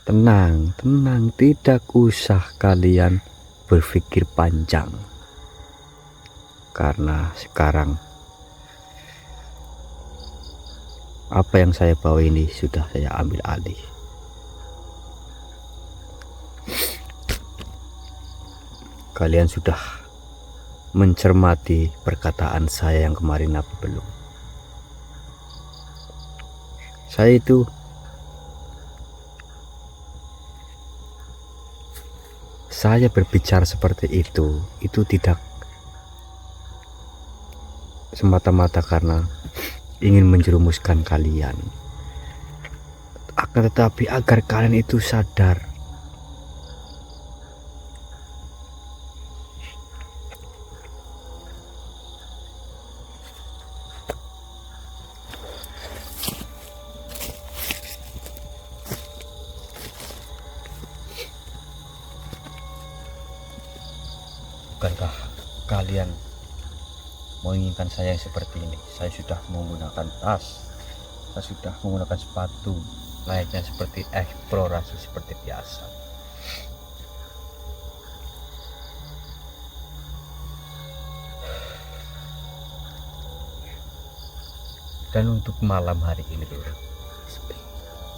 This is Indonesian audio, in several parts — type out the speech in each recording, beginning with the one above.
Tenang, tenang, tidak usah kalian berpikir panjang. Karena sekarang apa yang saya bawa ini sudah saya ambil alih. Kalian sudah mencermati perkataan saya yang kemarin apa belum? Saya berbicara seperti itu tidak semata-mata karena ingin menjerumuskan kalian, akan tetapi agar kalian itu sadar bukankah kalian menginginkan saya yang seperti ini. Saya sudah menggunakan tas, saya sudah menggunakan sepatu layaknya seperti eksplorasi seperti biasa. Dan untuk malam hari ini dulu,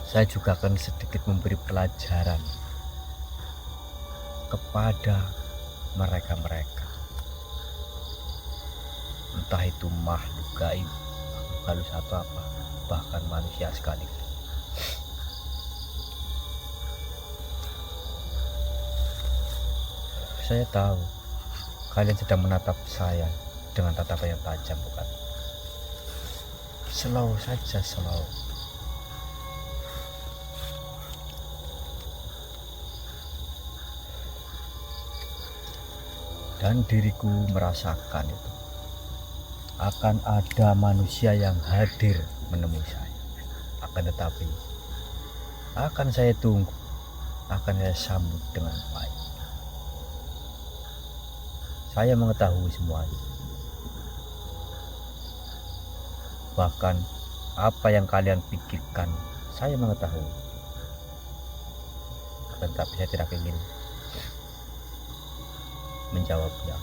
saya juga akan sedikit memberi pelajaran kepada mereka-mereka, entah itu makhluk gaib, makhluk halus atau apa, bahkan manusia sekalipun. Saya tahu kalian sedang menatap saya dengan tatapan yang tajam, bukan? Slow saja, slow. Dan diriku merasakan itu. Akan ada manusia yang hadir menemui saya. Akan tetapi, akan saya tunggu, akan saya sambut dengan baik. Saya mengetahui semuanya. Bahkan apa yang kalian pikirkan, saya mengetahui. Akan tetapi saya tidak ingin menjawabnya.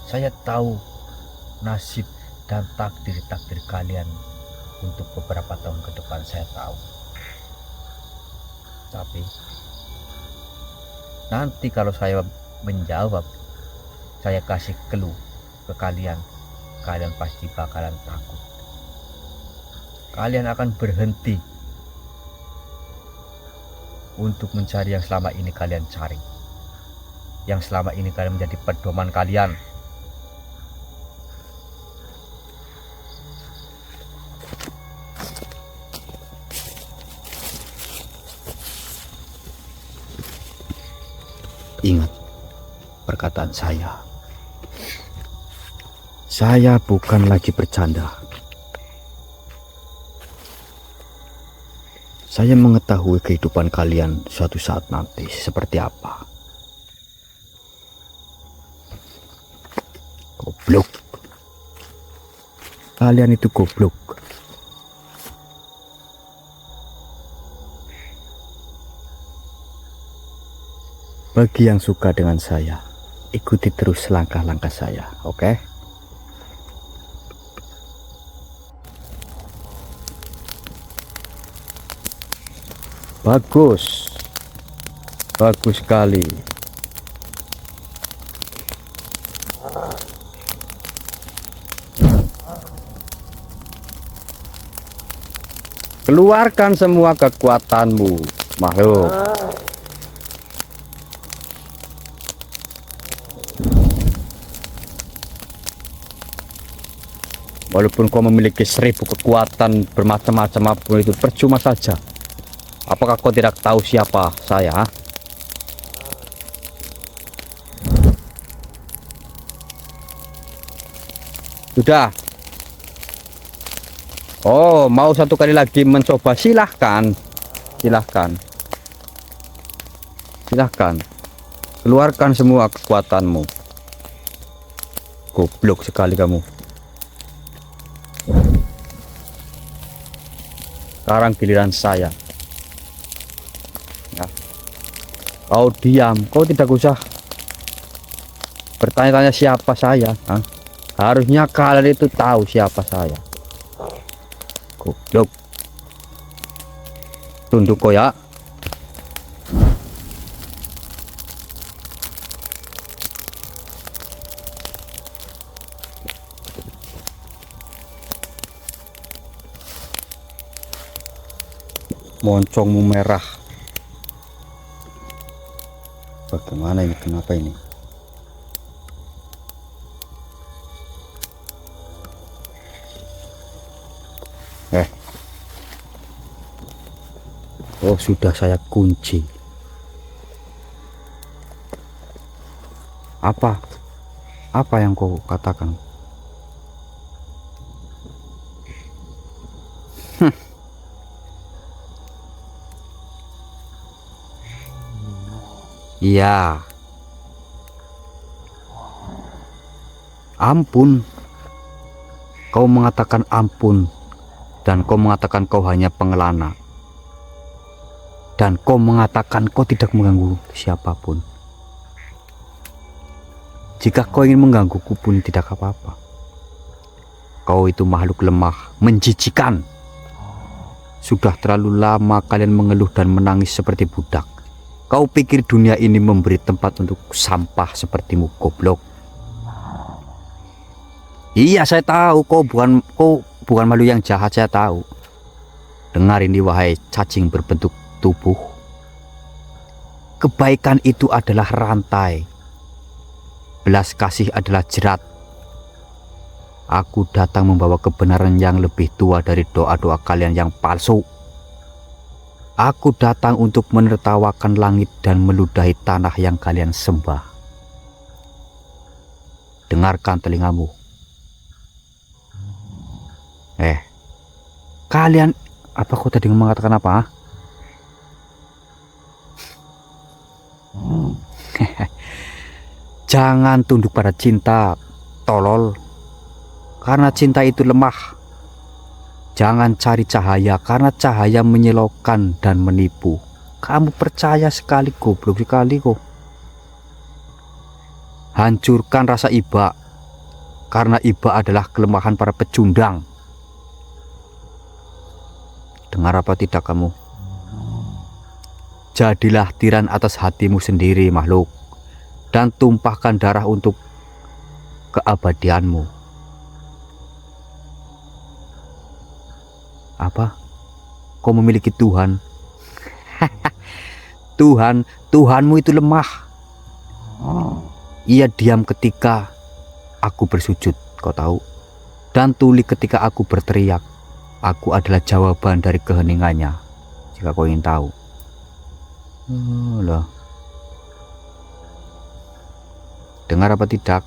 Saya tahu nasib dan takdir kalian untuk beberapa tahun ke depan, saya tahu. Tapi nanti kalau saya menjawab, saya kasih clue ke kalian, kalian pasti bakalan takut. Kalian akan berhenti untuk mencari yang selama ini kalian cari, yang selama ini kalian menjadi pedoman kalian. Ingat perkataan saya. Saya bukan lagi bercanda. Saya mengetahui kehidupan kalian suatu saat nanti seperti apa. Goblok. Kalian itu goblok. Bagi yang suka dengan saya, ikuti terus langkah-langkah saya, oke? Bagus. Bagus sekali. Keluarkan semua kekuatanmu, makhluk. Walaupun kau memiliki 1000 kekuatan bermacam-macam apapun itu percuma saja. Apakah kau tidak tahu siapa saya? Sudah. Oh, mau satu kali lagi mencoba? Silahkan. Silahkan. Silahkan. Keluarkan semua kekuatanmu. Goblok sekali kamu. Sekarang giliran saya. Ya. Kau diam, kau tidak usah bertanya-tanya siapa saya. Hah? Harusnya kalian itu tahu siapa saya. Goblok. Tunduk kau ya. Moncongmu merah. Bagaimana ini? Kenapa ini? Oh, sudah saya kunci. Apa yang kau katakan? Iya. Ampun. Kau mengatakan ampun, dan kau mengatakan kau hanya pengelana, dan kau mengatakan kau tidak mengganggu siapapun. Jika kau ingin menggangguku pun tidak apa-apa. Kau itu makhluk lemah, menjijikan. Sudah terlalu lama kalian mengeluh dan menangis seperti budak. Kau pikir dunia ini memberi tempat untuk sampah sepertimu, goblok? Iya, saya tahu kau bukan makhluk yang jahat, saya tahu. Dengar ini, wahai cacing berbentuk tubuh. Kebaikan itu adalah rantai. Belas kasih adalah jerat. Aku datang membawa kebenaran yang lebih tua dari doa-doa kalian yang palsu. Aku datang untuk menertawakan langit dan meludahi tanah yang kalian sembah. Dengarkan telingamu. Kalian, apa kau tadi mengatakan apa? Jangan tunduk pada cinta, tolol. Karena cinta itu lemah. Jangan cari cahaya, karena cahaya menyilaukan dan menipu. Kamu percaya sekali, goblok sekali kok. Hancurkan rasa iba, karena iba adalah kelemahan para pecundang. Dengar apa tidak kamu? Jadilah tiran atas hatimu sendiri, makhluk, dan tumpahkan darah untuk keabadianmu. Apa? Kau memiliki Tuhan? Tuhanmu itu lemah. Ia diam ketika aku bersujud, kau tahu, dan tuli ketika aku berteriak. Aku adalah jawaban dari keheningannya, jika kau ingin tahu. Loh. Dengar apa tidak?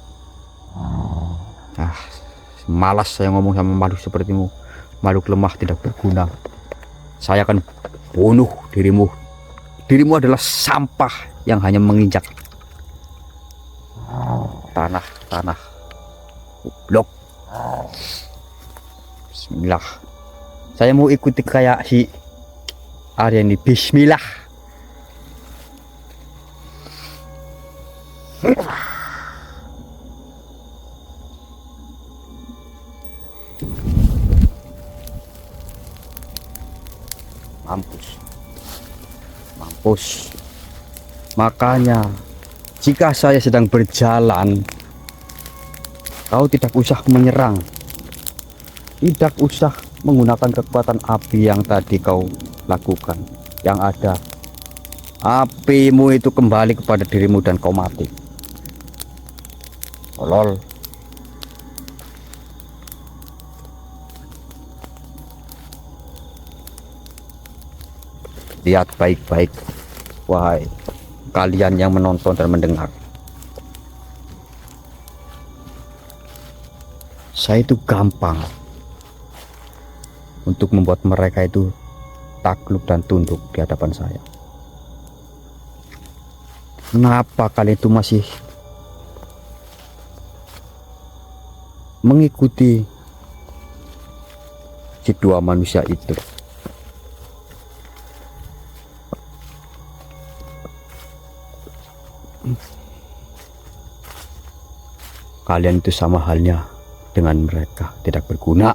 Malas saya ngomong sama makhluk sepertimu. Makhluk lemah tidak berguna. Saya akan bunuh dirimu. Dirimu adalah sampah yang hanya menginjak tanah. Blok. Bismillah. Saya mau ikuti kayak si Arya ini. Bismillah. Mampus. Makanya jika saya sedang berjalan, kau tidak usah menyerang. Tidak usah menggunakan kekuatan api yang tadi kau lakukan. Yang ada, apimu itu kembali kepada dirimu dan kau mati. Tolol. Lihat baik-baik, wahai kalian yang menonton dan mendengar. Saya itu gampang untuk membuat mereka itu takluk dan tunduk di hadapan saya. Kenapa kalian itu masih mengikuti si dua manusia itu? kalian itu sama halnya dengan mereka, tidak berguna.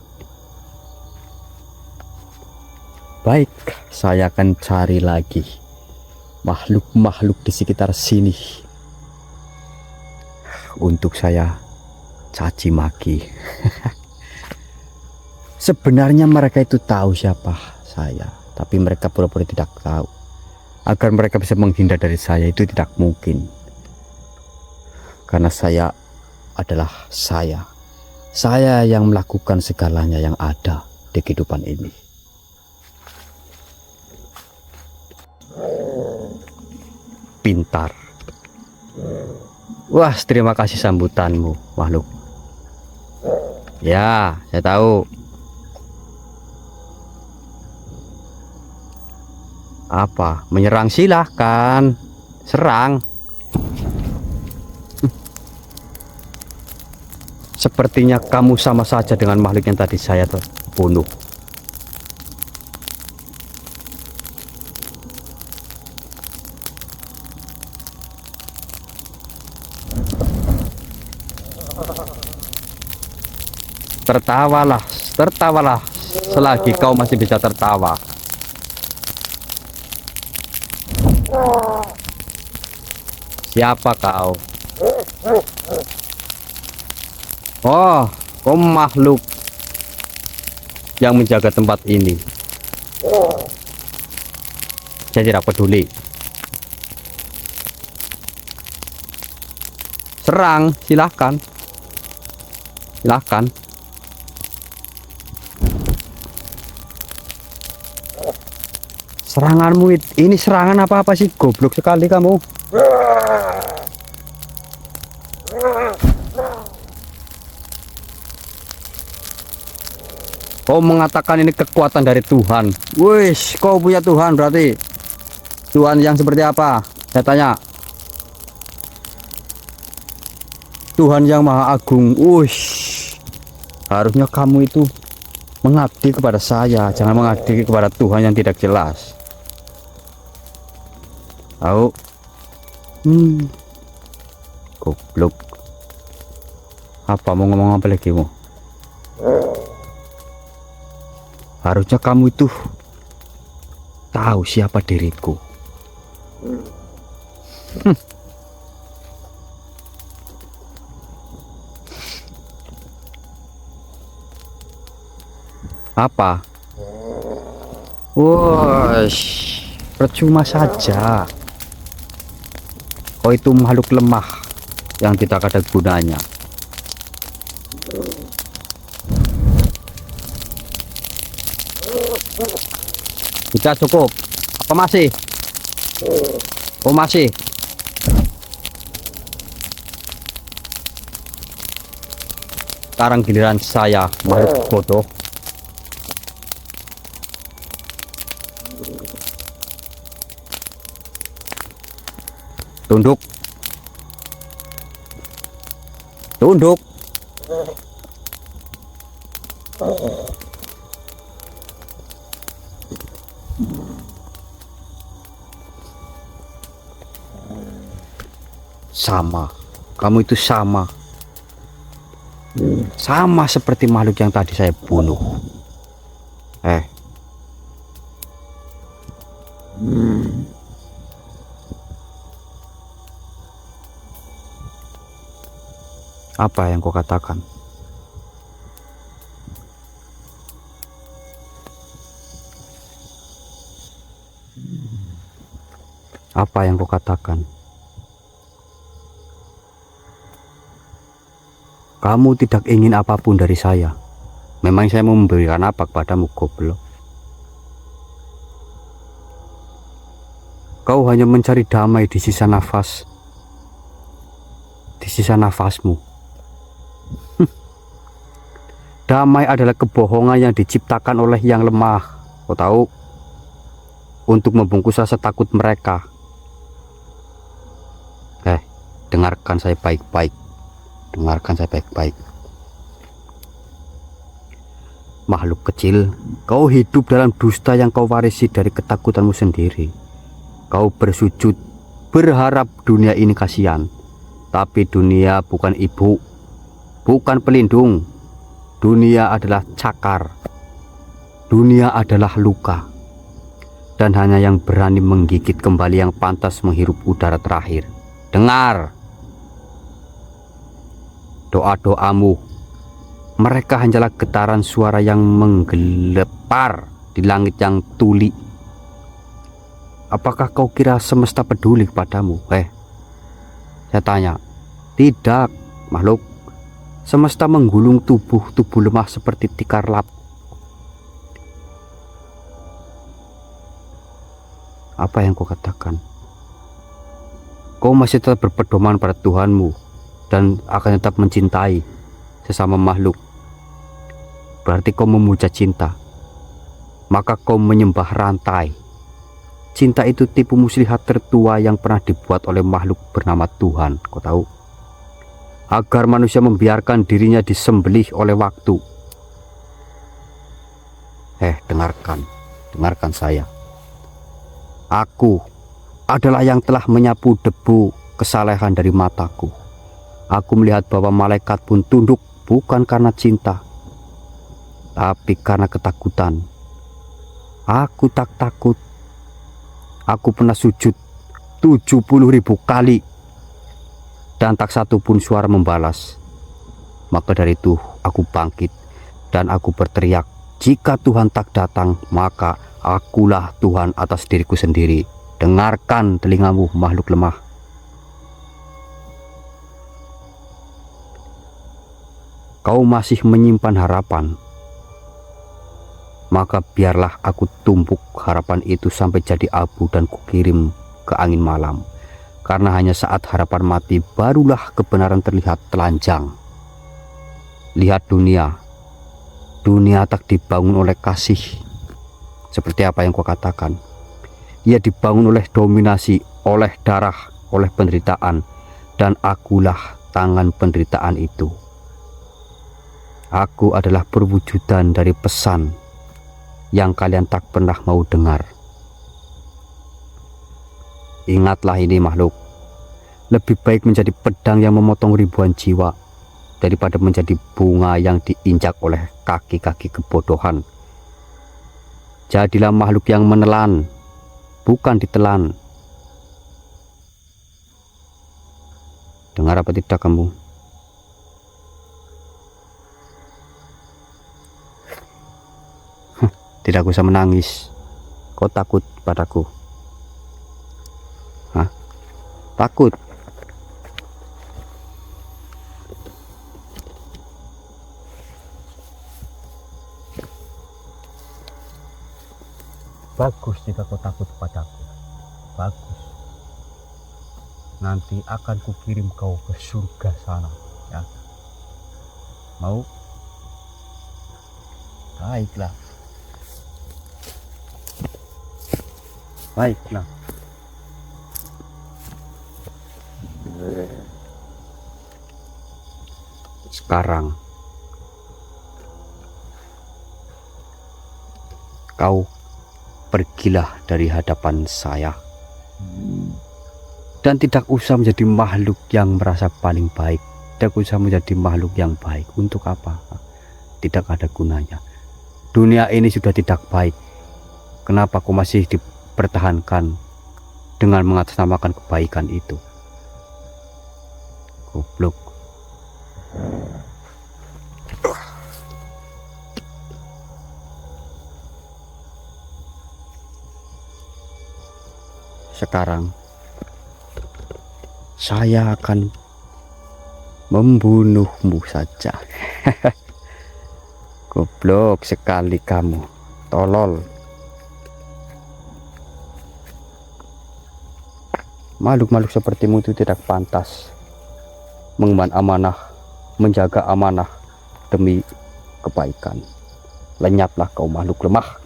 Baik, saya akan cari lagi makhluk-makhluk di sekitar sini untuk saya caci maki. Sebenarnya mereka itu tahu siapa saya, tapi mereka pura-pura tidak tahu. Agar mereka bisa menghindar dari saya itu tidak mungkin, karena saya adalah saya yang melakukan segalanya yang ada di kehidupan ini. Pintar. Wah, terima kasih sambutanmu, makhluk. Ya, saya tahu. Apa? Menyerang, silahkan. Serang. Sepertinya kamu sama saja dengan makhluk yang tadi saya bunuh. Tertawalah selagi kau masih bisa tertawa. Siapa kau? Oh, kau makhluk yang menjaga tempat ini. Saya tidak peduli. Serang, silahkan. Silahkan. Seranganmu ini serangan apa sih? Goblok sekali kamu. Kau mengatakan ini kekuatan dari Tuhan. Wis, kau punya Tuhan berarti. Tuhan yang seperti apa? Saya tanya. Tuhan yang Maha Agung. Wis. Harusnya kamu itu mengabdi kepada saya, jangan mengabdi kepada Tuhan yang tidak jelas. Tahu? Goblok. Apa mau ngomong apa lagi mu? Harusnya kamu itu tahu siapa diriku. Apa? Wosh, percuma saja. Kau itu makhluk lemah yang tidak ada gunanya. Sudah cukup. Apa masih? Oh masih. Sekarang giliran saya, makhluk bodoh. Tunduk. Tunduk. Sama. Kamu itu sama. Sama seperti makhluk yang tadi saya bunuh. Apa yang kau katakan? Apa yang kau katakan? Kamu tidak ingin apapun dari saya. Memang saya mau memberikan apa kepadamu, goblok? Kau hanya mencari damai di sisa nafas. Di sisa nafasmu. Damai adalah kebohongan yang diciptakan oleh yang lemah. Kau tahu? Untuk membungkus rasa takut mereka. Dengarkan saya baik-baik. Dengarkan saya baik-baik. Makhluk kecil, kau hidup dalam dusta yang kau warisi dari ketakutanmu sendiri. Kau bersujud, berharap dunia ini kasihan. Tapi dunia bukan ibu. bukan pelindung. Dunia adalah cakar. Dunia adalah luka. Dan hanya yang berani menggigit kembali yang pantas menghirup udara terakhir. Dengar doa-doamu. Mereka hanyalah getaran suara yang menggelepar di langit yang tuli. Apakah kau kira semesta peduli kepadamu? Saya tanya. Tidak, makhluk. Semesta menggulung tubuh lemah seperti tikar lap. Apa yang kau katakan? Kau masih tetap berpedoman pada Tuhanmu dan akan tetap mencintai sesama makhluk. Berarti kau memuja cinta. Maka kau menyembah rantai. Cinta itu tipu muslihat tertua yang pernah dibuat oleh makhluk bernama Tuhan. Kau tahu? Agar manusia membiarkan dirinya disembelih oleh waktu. Dengarkan saya. Aku adalah yang telah menyapu debu kesalehan dari mataku. Aku melihat bahwa malaikat pun tunduk bukan karena cinta, tapi karena ketakutan. Aku tak takut. Aku pernah sujud 70.000 kali dan tak satu pun suara membalas. Maka dari itu aku bangkit dan aku berteriak, jika Tuhan tak datang, maka akulah Tuhan atas diriku sendiri. Dengarkan telingamu, makhluk lemah. Kau masih menyimpan harapan, maka biarlah aku tumpuk harapan itu sampai jadi abu dan kukirim ke angin malam. Karena hanya saat harapan mati barulah kebenaran terlihat telanjang. Lihat dunia. Dunia tak dibangun oleh kasih. Seperti apa yang kau katakan. Ia dibangun oleh dominasi, oleh darah, oleh penderitaan. Dan akulah tangan penderitaan itu. Aku adalah perwujudan dari pesan yang kalian tak pernah mau dengar. Ingatlah ini, makhluk. Lebih baik menjadi pedang yang memotong ribuan jiwa daripada menjadi bunga yang diinjak oleh kaki-kaki kebodohan. Jadilah makhluk yang menelan, bukan ditelan. Dengar apa tidak kamu? Tidak usah menangis. Kau takut padaku? Takut? Bagus jika kau takut padaku. Bagus. Nanti akan kukirim kau ke surga sana, ya. Mau? Baiklah. Baiklah. Sekarang kau pergilah dari hadapan saya dan tidak usah menjadi makhluk yang merasa paling baik. Tidak usah menjadi makhluk yang baik. Untuk apa? Tidak ada gunanya. Dunia ini sudah tidak baik. Kenapa kau masih dipertahankan dengan mengatasnamakan kebaikan itu? Goblok. Sekarang saya akan membunuhmu saja. Goblok sekali kamu, tolol. Makhluk-makhluk sepertimu itu tidak pantas mengemban amanah, menjaga amanah demi kebaikan. Lenyaplah kau makhluk lemah.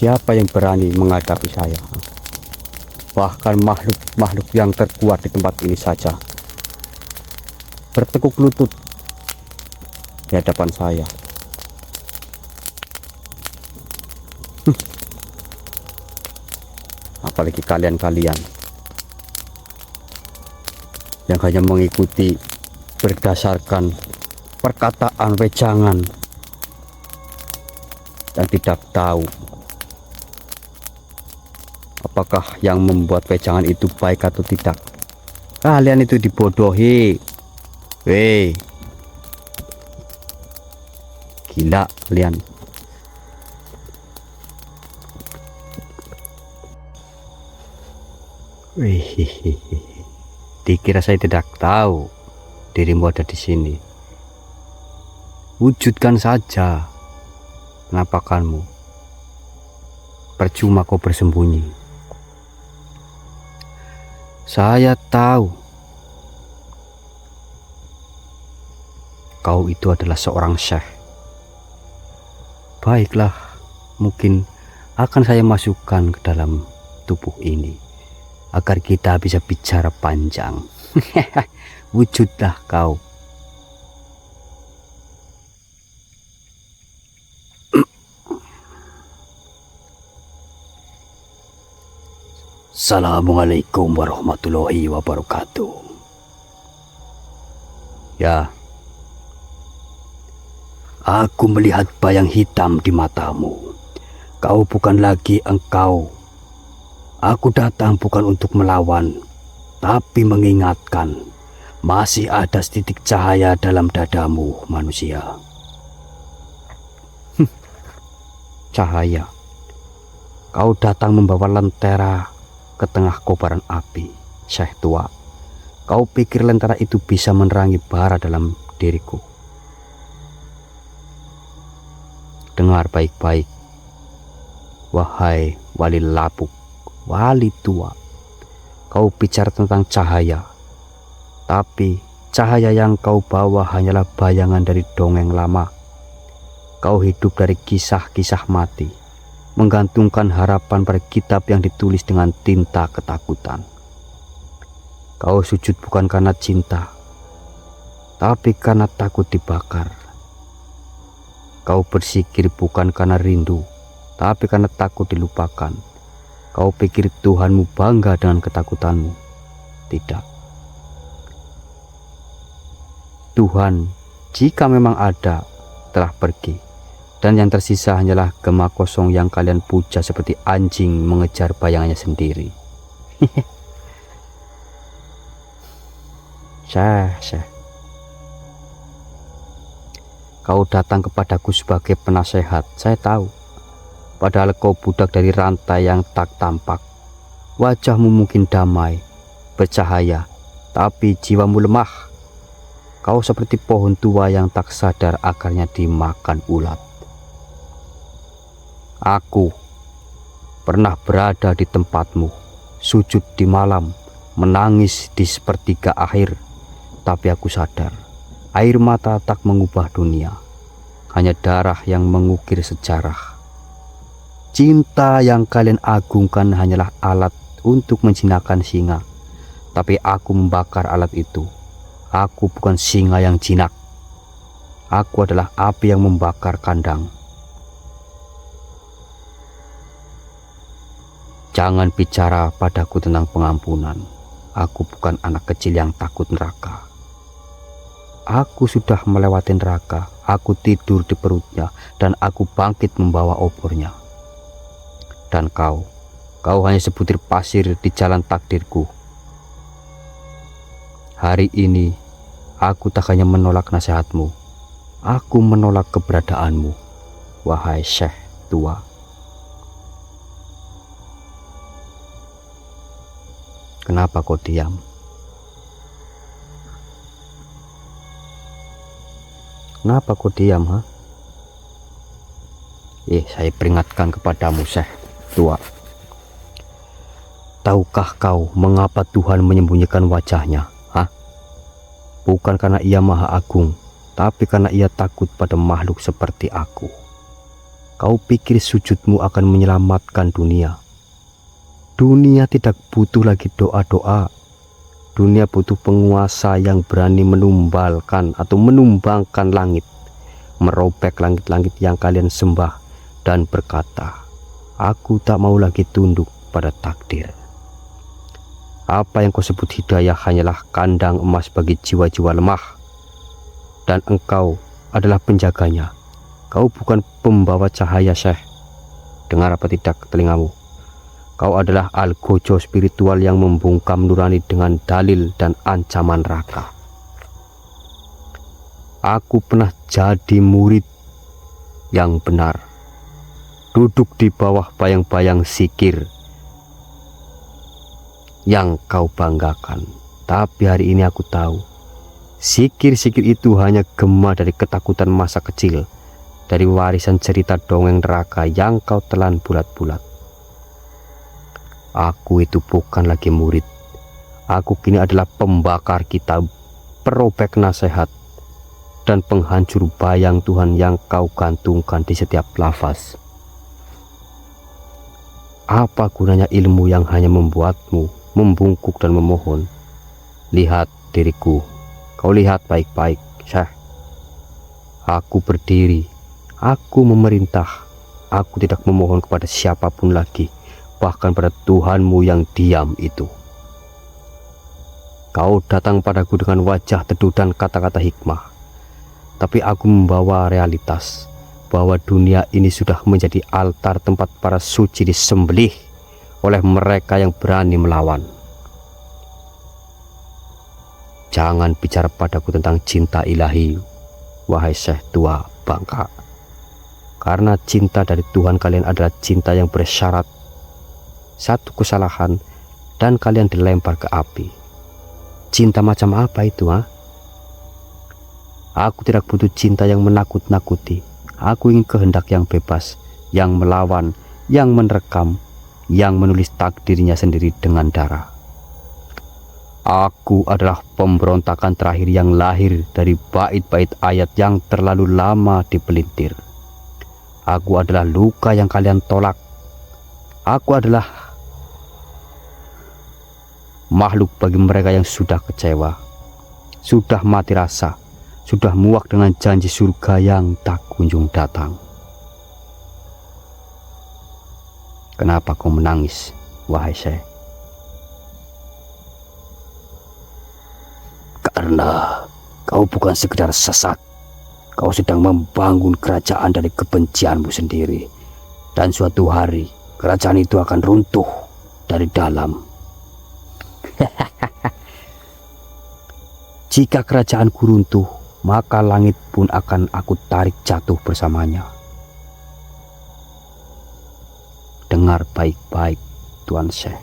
Siapa yang berani menghadapi saya? Bahkan makhluk-makhluk yang terkuat di tempat ini saja bertekuk lutut di hadapan saya. Apalagi kalian-kalian yang hanya mengikuti berdasarkan perkataan wejangan dan tidak tahu apakah yang membuat wejangan itu baik atau tidak. Kalian itu dibodohi. Weh, gila kalian. Wih, dikira saya tidak tahu dirimu ada di sini. Wujudkan saja penampakanmu. Percuma kau bersembunyi. Saya tahu kau itu adalah seorang syekh. Baiklah, mungkin akan saya masukkan ke dalam tubuh ini agar kita bisa bicara panjang. Wujudlah kau. Assalamualaikum warahmatullahi wabarakatuh. Ya, aku melihat bayang hitam di matamu. Kau bukan lagi engkau. Aku datang bukan untuk melawan, tapi mengingatkan masih ada setitik cahaya dalam dadamu, manusia. Cahaya. Kau datang membawa lentera ke tengah kobaran api, Syekh tua. Kau pikir lentera itu bisa menerangi bara dalam diriku? Dengar baik-baik, wahai wali lapuk, wali tua. Kau bicara tentang cahaya, tapi cahaya yang kau bawa hanyalah bayangan dari dongeng lama. Kau hidup dari kisah-kisah mati, menggantungkan harapan pada kitab yang ditulis dengan tinta ketakutan. Kau sujud bukan karena cinta, tapi karena takut dibakar. Kau bersikir bukan karena rindu, tapi karena takut dilupakan. Kau pikir Tuhanmu bangga dengan ketakutanmu? Tidak. Tuhan, jika memang ada, telah pergi. Dan yang tersisa hanyalah gema kosong yang kalian puja seperti anjing mengejar bayangannya sendiri. Syekh. Kau datang kepadaku sebagai penasehat, saya tahu. Padahal kau budak dari rantai yang tak tampak. Wajahmu mungkin damai, bercahaya, tapi jiwamu lemah. Kau seperti pohon tua yang tak sadar akarnya dimakan ulat. Aku pernah berada di tempatmu, sujud di malam, menangis di sepertiga akhir. Tapi aku sadar, air mata tak mengubah dunia, hanya darah yang mengukir sejarah. Cinta yang kalian agungkan hanyalah alat untuk menjinakkan singa, tapi aku membakar alat itu. Aku bukan singa yang jinak. Aku adalah api yang membakar kandang. Jangan bicara padaku tentang pengampunan. Aku bukan anak kecil yang takut neraka. Aku sudah melewati neraka. Aku tidur di perutnya dan aku bangkit membawa obornya. Dan kau hanya sebutir pasir di jalan takdirku. Hari ini aku tak hanya menolak nasihatmu, aku menolak keberadaanmu, wahai Syekh tua. Kenapa kau diam? Kenapa kau diam, ha? Saya peringatkan kepadamu, Syekh tua. Tahukah kau mengapa Tuhan menyembunyikan wajahnya? Bukan karena ia maha agung, tapi karena ia takut pada makhluk seperti aku. Kau pikir sujudmu akan menyelamatkan dunia? Dunia tidak butuh lagi doa-doa. Dunia butuh penguasa yang berani menumbalkan atau menumbangkan langit, merobek langit-langit yang kalian sembah dan berkata, Aku tak mau lagi tunduk pada takdir. Apa yang kau sebut hidayah hanyalah kandang emas bagi jiwa-jiwa lemah. Dan engkau adalah penjaganya. Kau bukan pembawa cahaya, Syekh. Dengar apa tidak telingamu? Kau adalah algojo spiritual yang membungkam nurani dengan dalil dan ancaman neraka. Aku pernah jadi murid yang benar, duduk di bawah bayang-bayang zikir yang kau banggakan. Tapi hari ini aku tahu, zikir-zikir itu hanya gema dari ketakutan masa kecil, dari warisan cerita dongeng neraka yang kau telan bulat-bulat. Aku itu bukan lagi murid. Aku kini adalah pembakar kitab, perobek nasihat, dan penghancur bayang Tuhan yang kau gantungkan di setiap lafaz. Apa gunanya ilmu yang hanya membuatmu membungkuk dan memohon? Lihat diriku, kau lihat baik-baik, Syekh. Aku berdiri, aku memerintah, aku tidak memohon kepada siapapun lagi, bahkan pada Tuhanmu yang diam itu. Kau datang padaku dengan wajah teduh dan kata-kata hikmah, tapi aku membawa realitas bahwa dunia ini sudah menjadi altar tempat para suci disembelih oleh mereka yang berani melawan. Jangan bicara padaku tentang cinta ilahi, wahai Syekh tua bangka, karena cinta dari Tuhan kalian adalah cinta yang bersyarat satu kesalahan dan kalian dilempar ke api. Cinta macam apa itu, ha? Aku tidak butuh cinta yang menakut-nakuti. Aku ingin kehendak yang bebas, yang melawan, yang menerkam, yang menulis takdirnya sendiri dengan darah. Aku adalah pemberontakan terakhir yang lahir dari bait-bait ayat yang terlalu lama dipelintir. Aku adalah luka yang kalian tolak. Aku adalah makhluk bagi mereka yang sudah kecewa, sudah mati rasa, sudah muak dengan janji surga yang tak kunjung datang. Kenapa kau menangis, wahai Syekh? Karena kau bukan sekedar sesat. Kau sedang membangun kerajaan dari kebencianmu sendiri. Dan suatu hari kerajaan itu akan runtuh dari dalam. Jika kerajaanku runtuh, maka langit pun akan aku tarik jatuh bersamanya. Dengar baik-baik, Tuan Syekh.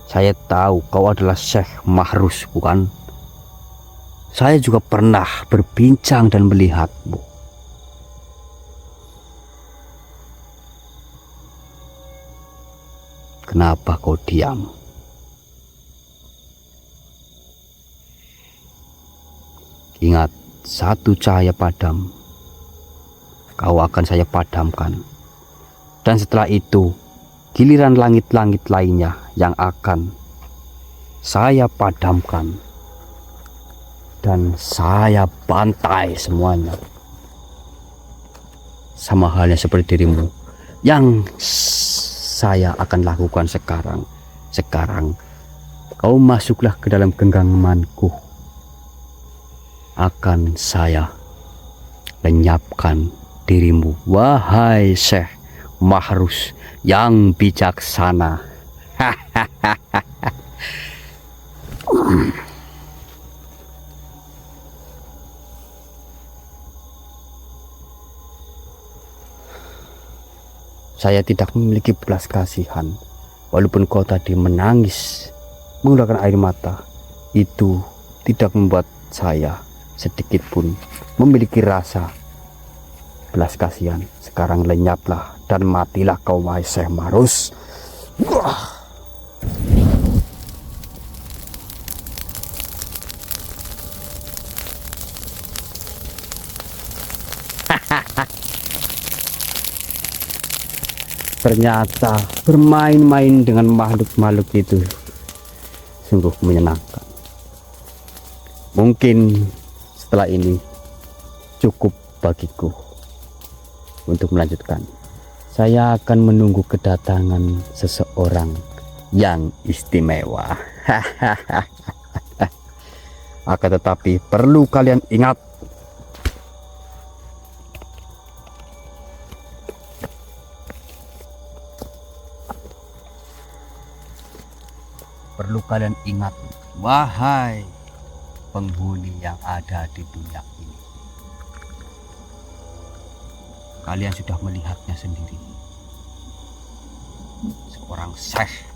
Saya tahu kau adalah Syekh Mahrus, bukan? Saya juga pernah berbincang dan melihatmu. Kenapa kau diam? Ingat, satu cahaya padam, kau akan saya padamkan. Dan setelah itu, giliran langit-langit lainnya yang akan saya padamkan. Dan saya bantai semuanya. Sama halnya seperti dirimu yang saya akan lakukan sekarang. Sekarang, kau masuklah ke dalam genggamanku. Akan saya lenyapkan dirimu, wahai Syekh Mahrus yang bijaksana. Saya tidak memiliki belas kasihan. Walaupun kau tadi menangis mengeluarkan air mata, itu tidak membuat saya sedikit pun memiliki rasa belas kasihan. Sekarang lenyaplah dan matilah kau, wahai Syekh Mahrus. Ternyata bermain-main dengan makhluk-makhluk itu sungguh menyenangkan. Mungkin setelah ini cukup bagiku untuk melanjutkan saya akan menunggu kedatangan seseorang yang istimewa. Akan tetapi perlu kalian ingat, wahai penghuni yang ada di dunia ini, kalian sudah melihatnya sendiri. Seorang syekh,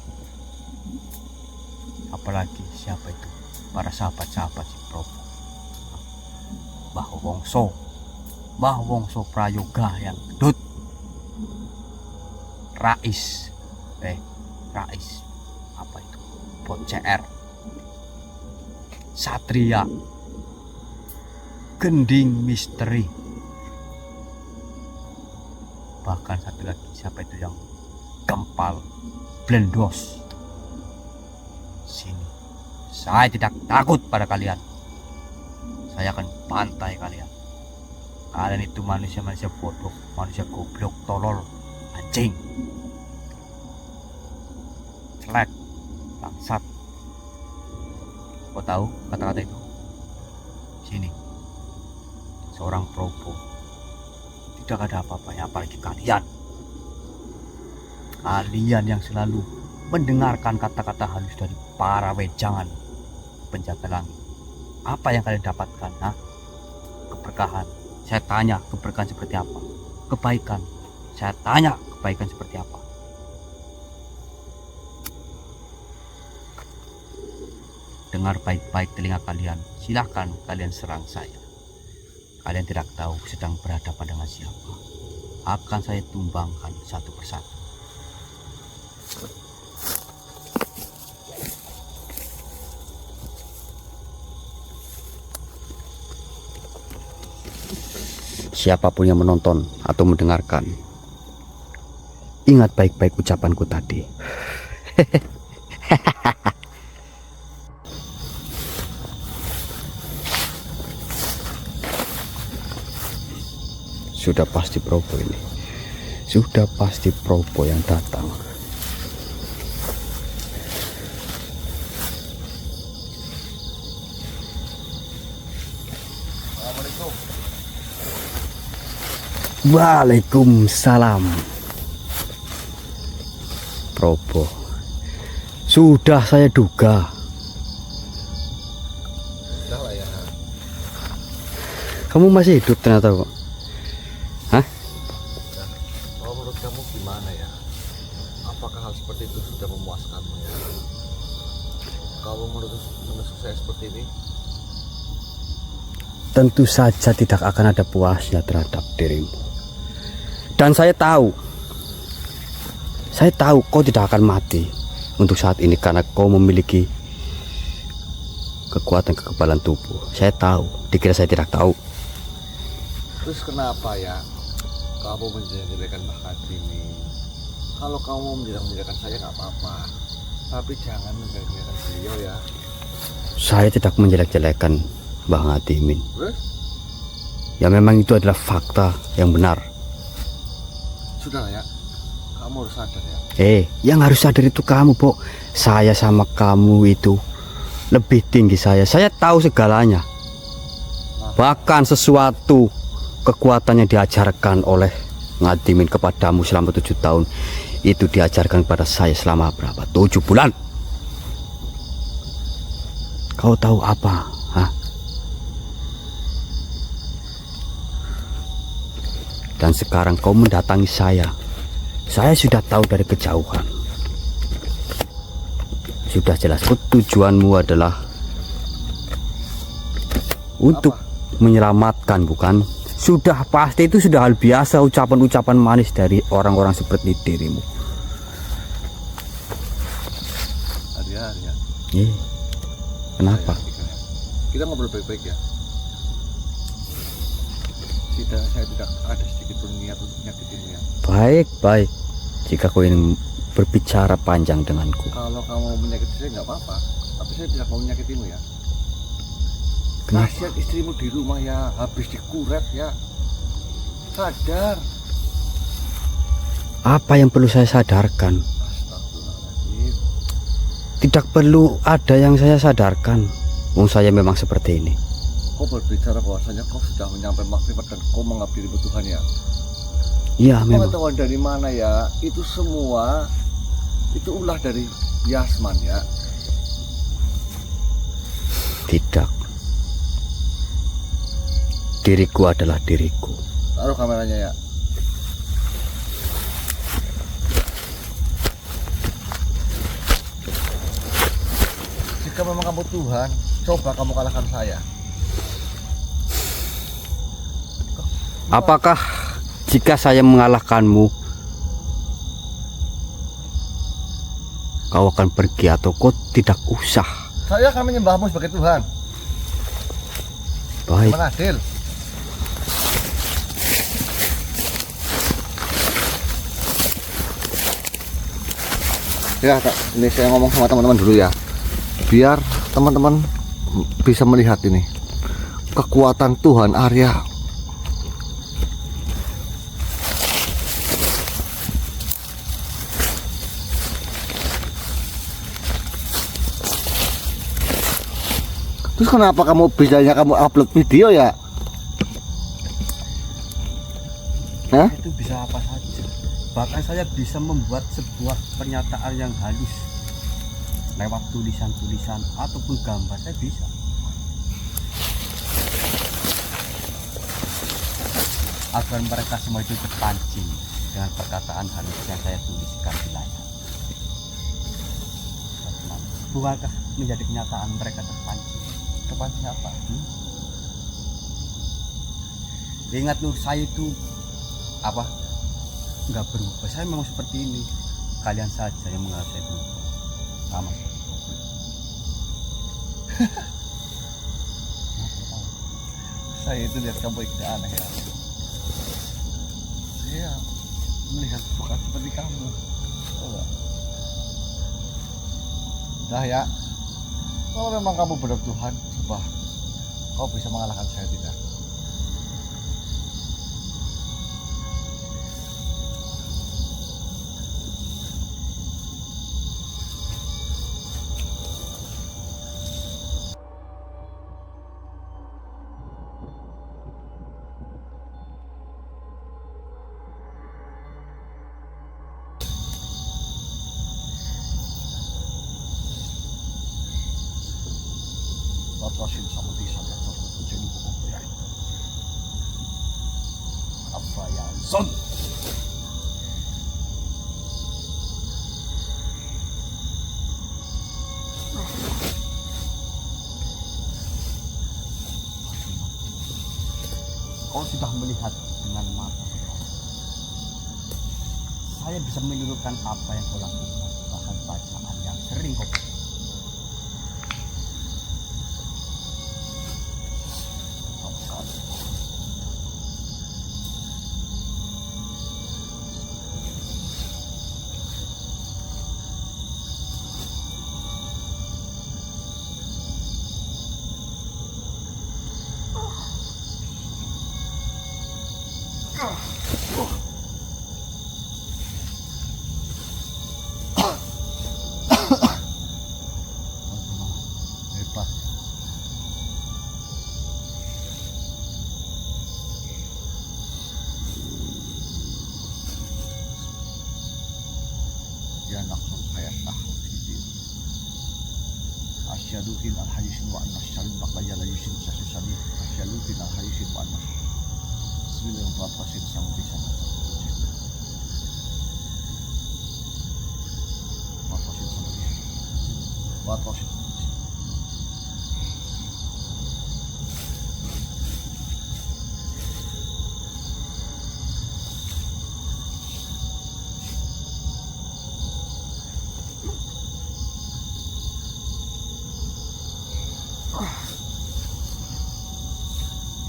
apalagi siapa itu, para sahabat-sahabat si Probo, Mbah Wongso Prayoga yang gedut, Rais apa itu, Bot CR, Satria, Gending Misteri, bahkan satu lagi siapa itu yang Gempal Blendos. Sini, saya tidak takut pada kalian. Saya akan bantai kalian. Kalian itu manusia-manusia bodoh, manusia goblok, tolol, anjing, celek, bangsat. Kau tahu kata-kata itu? Sini, seorang Probo tidak ada apa-apanya, apalagi kalian yang selalu mendengarkan kata-kata halus dari para wejangan penjaga langit. Apa yang kalian dapatkan? Keberkahan. Saya tanya, keberkahan seperti apa? Kebaikan. Saya tanya, kebaikan seperti apa? Dengar baik-baik telinga kalian. Silahkan kalian serang saya. Kalian tidak tahu sedang berhadapan dengan siapa. Akan saya tumbangkan satu persatu. Siapapun yang menonton atau mendengarkan, ingat baik-baik ucapanku tadi. Sudah pasti Probo ini. Sudah pasti Probo yang datang. Waalaikumsalam. Probo, sudah saya duga. Sudah ya. Kamu masih hidup ternyata kok. Hah? Kalau menurut kamu gimana ya? Apakah hal seperti itu sudah memuaskanmu ya? Kalau menusuk saya seperti ini? Tentu saja tidak akan ada puasnya terhadap dirimu. Dan saya tahu kau tidak akan mati untuk saat ini karena kau memiliki kekuatan kekebalan tubuh. Saya tahu, dikira saya tidak tahu. Terus kenapa ya kamu menjelek-jelekan Mbah Kartini? Kalau kamu menjelek-jelekan saya nggak apa-apa, tapi jangan menjelek-jelekan beliau ya. Saya tidak menjelek-jelekan Mbah Ngatimin. Terus? Ya memang itu adalah fakta yang benar. Sudah ya, kamu harus sadar ya. Yang harus sadar itu kamu, Pok. Saya sama kamu itu lebih tinggi saya. Saya tahu segalanya. Bahkan sesuatu kekuatan yang diajarkan oleh Ngatimin kepadamu selama 7 tahun itu diajarkan kepada saya selama berapa? 7 bulan. Kau tahu apa? Dan sekarang kau mendatangi saya. Saya sudah tahu dari kejauhan. Sudah jelas tujuanmu adalah untuk menyelamatkan, bukan? Sudah pasti, itu sudah hal biasa, ucapan-ucapan manis dari orang-orang seperti dirimu. Arya. Kenapa? Kita ngobrol baik-baik ya. Saya tidak ada sedikit pun niat untuk menyakitimu ya. Baik. Jika kau ingin berbicara panjang denganku. Kalau kamu menyakiti saya nggak apa-apa, tapi saya tidak mau menyakitimu ya. Kenapa? Kasihan istrimu di rumah ya, habis dikuret ya. Sadar. Apa yang perlu saya sadarkan? Astagfirullahaladzim. Tidak perlu ada yang saya sadarkan. Wong saya memang seperti ini. Kau berbicara bahwasanya kau sudah menyampai makrifat dan kau mengabdi di Tuhan ya. Iya memang. Pengetahuan dari mana ya? Itu semua itu ulah dari Yasman ya. Tidak. Diriku adalah diriku. Taruh kameranya ya. Jika memang kamu Tuhan, coba kamu kalahkan saya. Apakah jika saya mengalahkanmu, kau akan pergi atau kau tidak usah? Saya akan menyembahmu sebagai Tuhan. Baik. Gimana, Adil? Ya, ini saya ngomong sama teman-teman dulu ya. Biar teman-teman bisa melihat ini kekuatan Tuhan Arya. Terus kenapa kamu bisanya kamu upload video ya? Hah? Itu bisa apa saja. Bahkan saya bisa membuat sebuah pernyataan yang halus lewat tulisan-tulisan ataupun gambar, saya bisa. Agar mereka semua itu terpancing dengan perkataan halus yang saya tuliskan di layar. Bukankah menjadi kenyataan mereka terpancing? Terpancing apa? Ingat loh, saya itu apa? Nggak berubah. Saya memang seperti ini. Kalian saja yang menganggap saya berubah. Sama. Saya itu lihat kamu ikut aneh ya. Saya melihat bukan seperti kamu. Udah ya. Kalau memang kamu benar Tuhan, coba kau bisa mengalahkan saya tidak? Batasin sama bisa jadi buku ya. Apa ya? Son. Kau sudah melihat dengan mata. Saya bisa menirukan apa yang kau lakukan, bahkan bacaan yang sering kau. Hebat. Ya langsung saya tahu sih. Asyhadu ila hadisin wa anna syarib baqaya la yusin sasusali. Asyhadu ila hadisin wa anna. Bismillahirrahmanirrahim. Sama bisa. Batasin sama bisa. Batasin.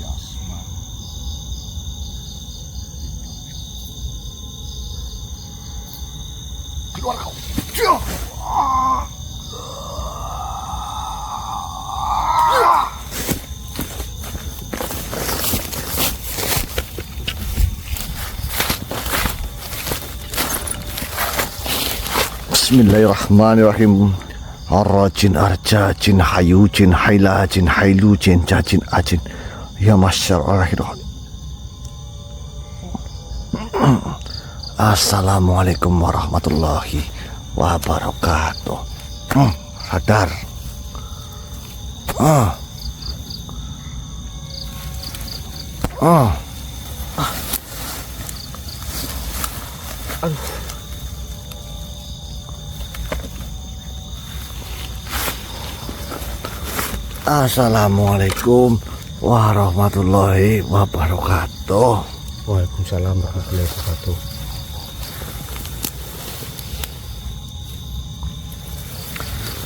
Yasman. Keluar kau. Bismillahirrahmanirrahim. Arrajin arjajin hayujin hailajin hailujin jajin ajin. Ya masyar al-rahirah. Assalamualaikum warahmatullahi wabarakatuh. Sadar. Assalamualaikum warahmatullahi wabarakatuh. Waalaikumsalam warahmatullahi wabarakatuh.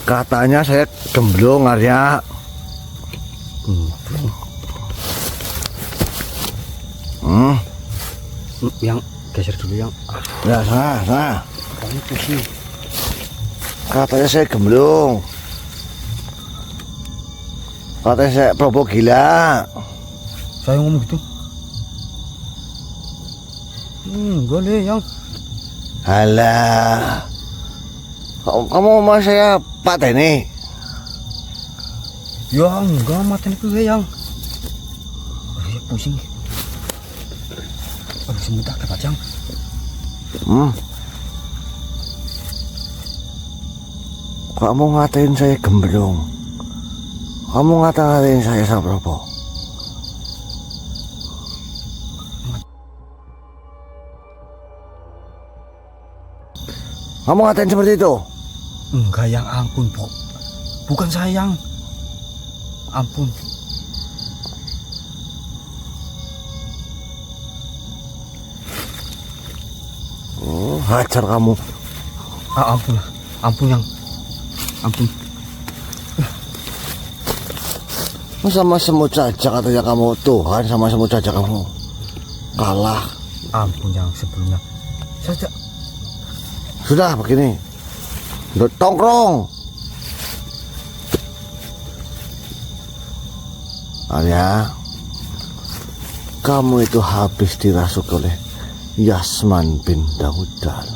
Katanya saya gemblong, Arya. Yang geser dulu yang. Ya, sana. Kamu pusing. Katanya saya gemblong. Katanya saya probo gila. Saya ngomong gitu. Enggak deh yang. Halah. Kamu mau saya pateni? Ya enggak, mati nih yang. Ya pusing. Semudah kepacang. Kamu ngatain saya gemblong. Kamu ngatain saya sabropo. Kamu ngatain seperti itu? Enggak yang, ampun Pok. Bukan sayang. Ampun. Hajar kamu. Ampun yang. Ampun. Sama semut saja katanya kamu Tuhan, sama semut saja kamu kalah. Ampun yang, sebelumnya saya. Sudah begini, tongkrong. Arya, kamu itu habis dirasuk oleh Yasman bin Daudal.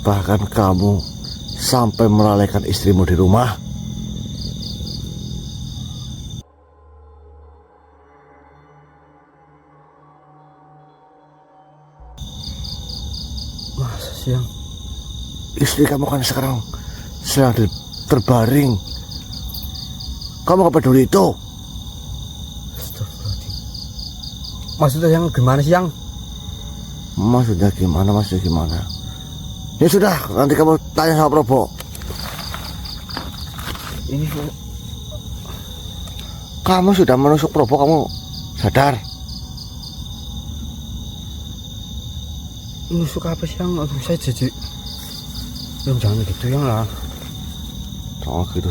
Bahkan kamu sampai melalaikan istrimu di rumah. Masa siang? Istri kamu kan sekarang sedang terbaring. Kamu gak peduli itu? Astagfirullahaladzim. Maksudnya yang gimana sih yang? Maksudnya gimana? Ya sudah, nanti kamu tanya sama Probo. Ini kamu sudah menusuk Probo, kamu sadar? nusuk apa sih yang? Aduh, saya jadi. Yang jangan gitu yang lah.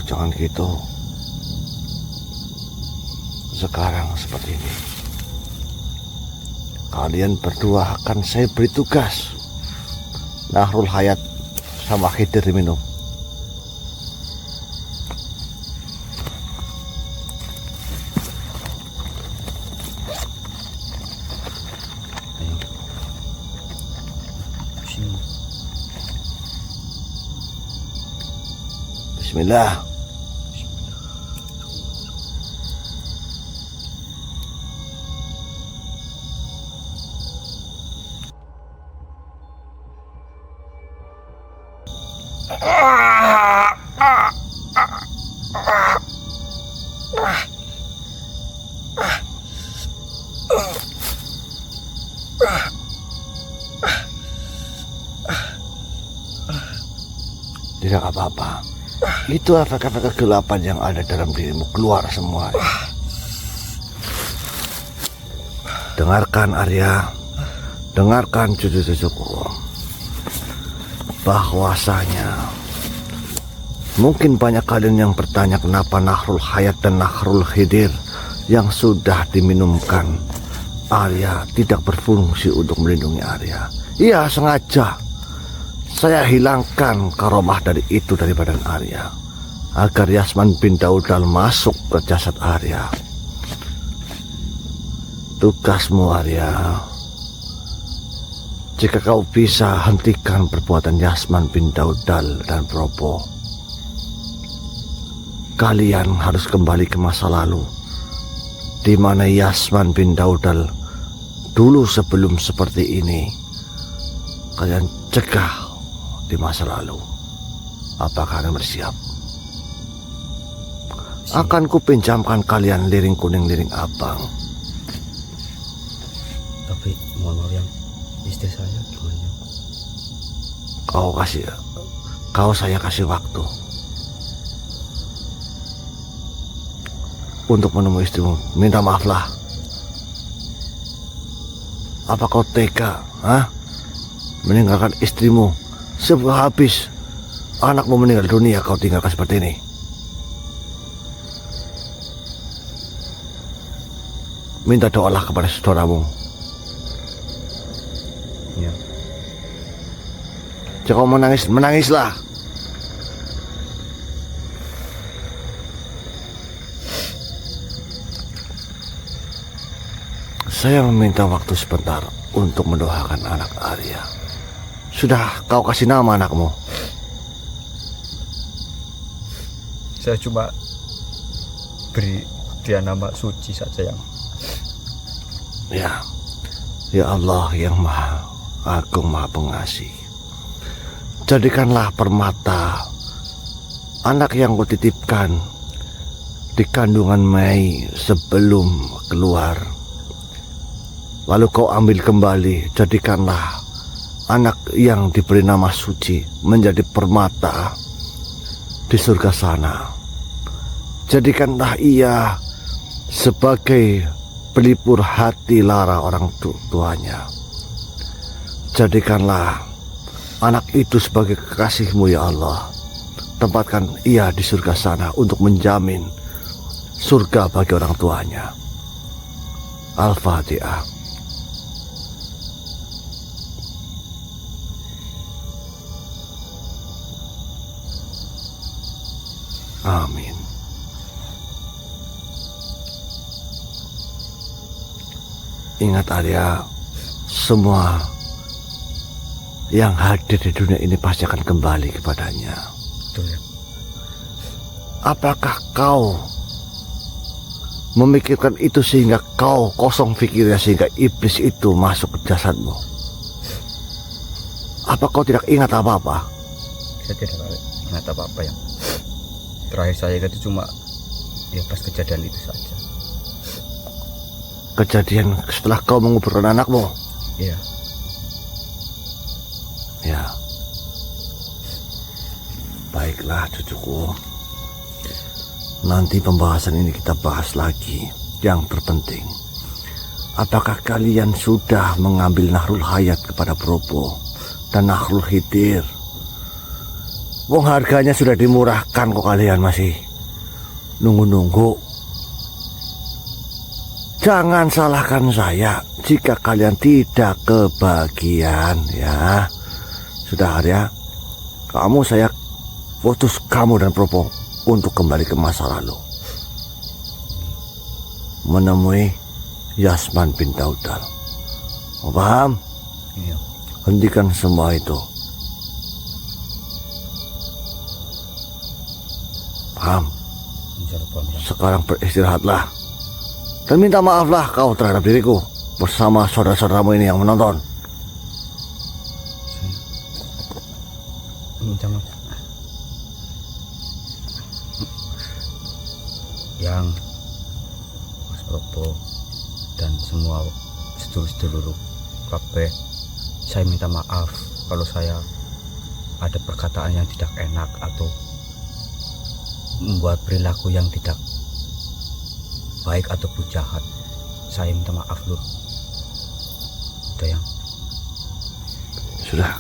Jangan gitu. Sekarang seperti ini, kalian berdua akan saya beri tugas. Nahrul Hayat sama Khidir diminum. Bismillah. Tidak apa-apa. Itu efek-efek kegelapan yang ada dalam dirimu keluar semua. Dengarkan Arya, dengarkan cucu-cucuku, bahwasanya mungkin banyak kalian yang bertanya kenapa Nahrul Hayat dan Nahrul Khidir yang sudah diminumkan Arya tidak berfungsi untuk melindungi Arya. Iya, sengaja saya hilangkan karomah dari itu dari badan Arya agar Yasman bin Daudal masuk ke jasad Arya. Tugasmu Arya jika kau bisa hentikan perbuatan Yasman bin Daudal dan Propo, kalian harus kembali ke masa lalu, di mana Yasman bin Daudal dulu sebelum seperti ini. Kalian cegah di masa lalu. Apakah kalian bersiap? Akan kupinjamkan kalian liring kuning liring abang. Tapi mohon maaf yang istri saya gimana? Saya kasih waktu untuk menemui istrimu. Minta maaflah. Apa kau tega, meninggalkan istrimu sebelum habis anakmu meninggal dunia, kau tinggalkan seperti ini? Minta doalah kepada saudaramu. Ya. Jika kau menangis, menangislah. Saya meminta waktu sebentar untuk mendoakan anak Arya. Sudah kau kasih nama anakmu? Saya cuma beri dia nama Suci saja yang. Ya Allah yang Maha Agung, Maha Pengasih, jadikanlah permata anak yang kau titipkan di kandungan Mei sebelum keluar, lalu kau ambil kembali. Jadikanlah anak yang diberi nama Suci menjadi permata di surga sana. Jadikanlah ia sebagai pelipur hati lara orang tuanya. Jadikanlah anak itu sebagai kekasih-Mu ya Allah. Tempatkan ia di surga sana untuk menjamin surga bagi orang tuanya. Al-Fatihah. Amin. Ingat Arya, semua yang hadir di dunia ini pasti akan kembali kepadanya. Betul ya. Apakah kau memikirkan itu sehingga kau kosong pikirnya sehingga iblis itu masuk ke jasadmu? Apa kau tidak ingat apa-apa? Saya tidak ingat apa-apa yang terakhir saya ingat itu cuma ya pas kejadian itu saja. Kejadian setelah kau menguburkan anakmu? Iya. Ya. Baiklah cucuku. Nanti pembahasan ini kita bahas lagi. Yang terpenting, apakah kalian sudah mengambil Nahrul Hayat kepada Propo dan Nahrul Khidir? Wong harganya sudah dimurahkan kok, kalian masih nunggu-nunggu. Jangan salahkan saya jika kalian tidak kebagian ya. Sudah Arya, kamu saya putus kamu dan Propo untuk kembali ke masa lalu, menemui Yasman bin Daudal. Oh, paham? Iya. Hentikan semua itu. Paham? Sekarang beristirahatlah dan minta maaflah kau terhadap diriku bersama saudara-saudaramu ini yang menonton. Minta maaf. Yang Mas Propo dan semua sedulur-sedulur kabeh, saya minta maaf kalau saya ada perkataan yang tidak enak atau membuat perilaku yang tidak baik ataupun jahat. Saya minta maaf Lur. Udah yang. Sudah,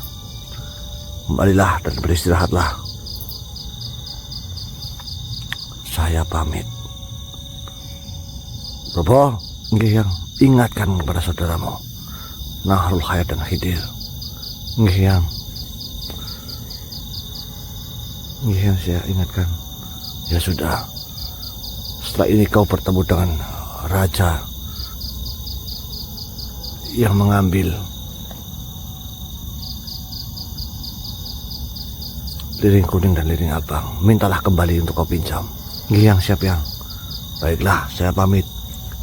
kembalilah dan beristirahatlah. Saya pamit. Propo, nggih yang, ingatkan kepada saudaramu Nahrul Hayat dan Khidir. Nggih yang. Nggih yang saya ingatkan. Ya sudah. Setelah ini kau bertemu dengan raja yang mengambil liring kuning dan liring abang, mintalah kembali untuk kau pinjam. Yang siap yang. Baiklah, saya pamit.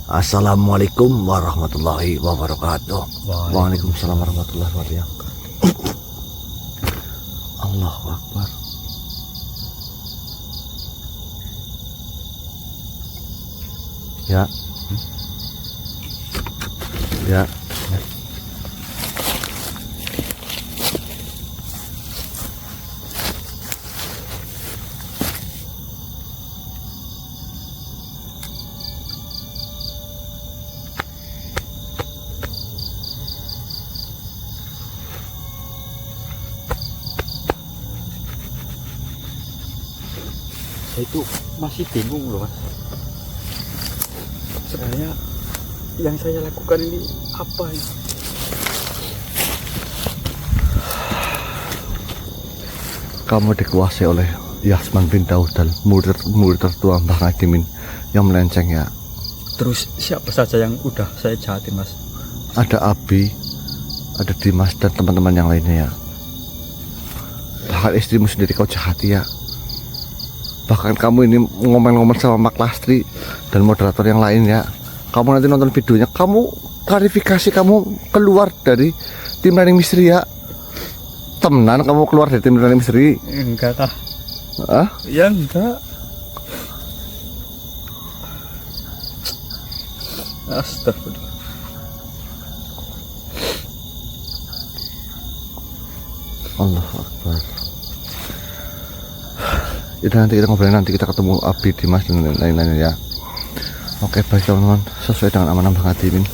Assalamualaikum warahmatullahi wabarakatuh. Waalaikumsalam warahmatullahi wabarakatuh. Allahu Akbar. Ya. Ya. Saya itu masih bingung loh Mas. Sebenarnya yang saya lakukan ini apa ya? Kamu dikuasai oleh Yasman bin Daudal, murid tertua Mbah Ngadimin yang melenceng ya. Terus siapa saja yang udah saya jahatin Mas? Ada Abi, ada Dimas dan teman-teman yang lainnya ya. Bahkan istrimu sendiri kau jahati ya. Bahkan kamu ini ngomel-ngomel sama Mak Lastri dan moderator yang lain ya. Kamu nanti nonton videonya, kamu klarifikasi, kamu keluar dari tim Running Misteri ya. Temenan kamu keluar dari tim Running Misteri? Enggak tah. Ah? Ya enggak. Astagfirullah. Allahu Akbar. Itu nanti kita ngobrol, nanti kita ketemu Abi, Dimas dan lain-lain ya. Oke, baik teman-teman, sesuai dengan amanah Mbah Ngadimin,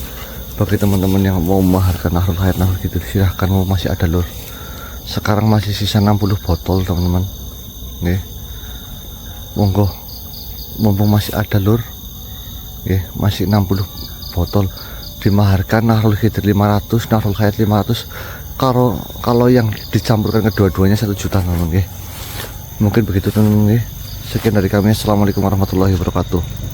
bagi teman-teman yang mau memaharkan Nahrul Hayat Nahrul Khidir, silahkan, mau masih ada lur. Sekarang masih sisa 60 botol teman-teman. Nih, monggo, mumpung masih ada lur. Masih 60 botol, dimaharkan Nahrul Khidir 500, Nahrul Hayat 500. Kalau yang dicampurkan kedua-duanya 1 juta teman-teman. Mungkin begitu teman-teman. Sekian dari kami, assalamualaikum warahmatullahi wabarakatuh.